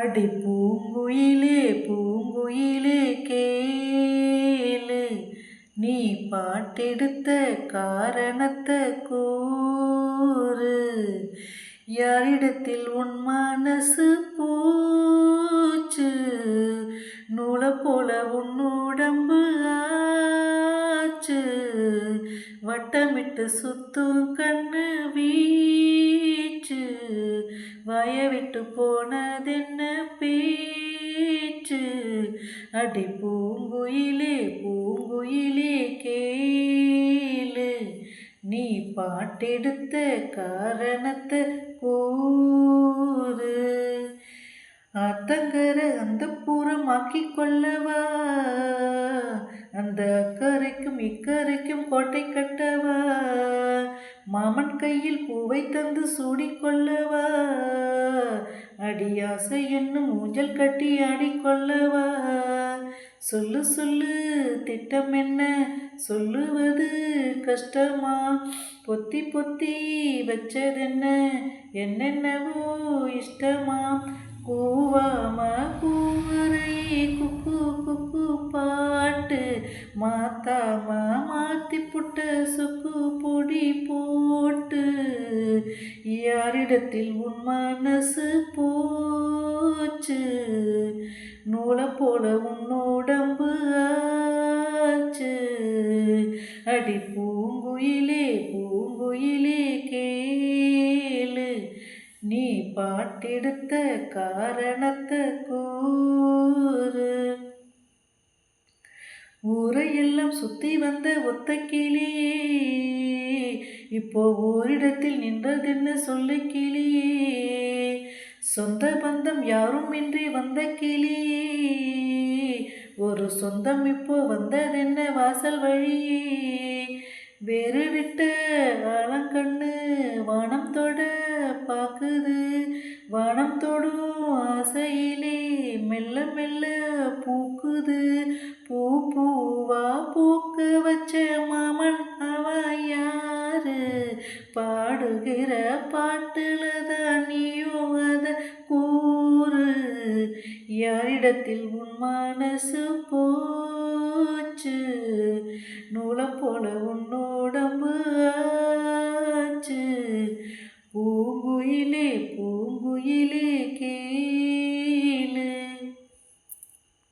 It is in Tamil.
அடி பூங்குயிலே பூங்குயிலே கேளு, நீ பாட்டெடுத்த காரணத்தை கூறு. யாரிடத்தில் உன் மனசு பூச்சு, நூலை போல உன் உடம்பு ஆச்சு. வட்டமிட்டு சுத்தும் கண்ணு வீச்சு, வயவிட்டு போனதென்ன பேச்சு. அடி பூங்குயிலே பூங்குயிலே கேளு, நீ பாட்டெடுத்த காரணத்தை கூறு. ஆத்தங்கர அந்த பூரமாக்கிக் கொள்ளவா, அந்த அக்கரைக்கும் இக்கரைக்கும் கோட்டை கட்டவா. மாமன் கையில் பூவை தந்து சூடிக்கொள்ளவா, அடியாசை என்னும் ஊஞ்சல் கட்டி ஆடிக்கொள்ளவா. சொல்லு சொல்லு திட்டம் என்ன, சொல்லுவது கஷ்டமா. பொத்தி பொத்தி வச்சதென்ன, என்னென்னவோ இஷ்டமா. கூவாம கூவரையே குக்கு குக்கு பாட்டு, மாத்தாம மாத்தி புட்ட சுக்கு பொடி போட்டு. யாரிடத்தில் உன் மனசு போச்சு, நூலை போல உன் உடம்பு ஆச்சு. அடி பூங்குயிலே பூங்குயிலே கேளு, நீ பாட்டெடுத்த காரணத்தை கூறு. ஊரையெல்லாம் சுத்தி வந்த ஒத்த கிளியே, இப்போ ஓரிடத்தில் நின்றதென்ன சொல்லு கிளியே. சொந்த பந்தம் யாரும் இன்றி வந்த கிளியே, ஒரு சொந்தம் இப்போ வந்ததென்ன வாசல் வழியே. வேறு விட்ட ஆலங்கண்ணு வானம் தொட பாக்குது, வானம் தொடும் ஆசையிலே மெல்ல மெல்ல பூக்குது. பூ பூவா பூக்க வச்ச மாமன் அவ யாரு, பாடுகிற பாட்டுல தான் நீயும் அத கூறு. யாரிடத்தில் உன் மனசு போச்சு, நூலை போல உன்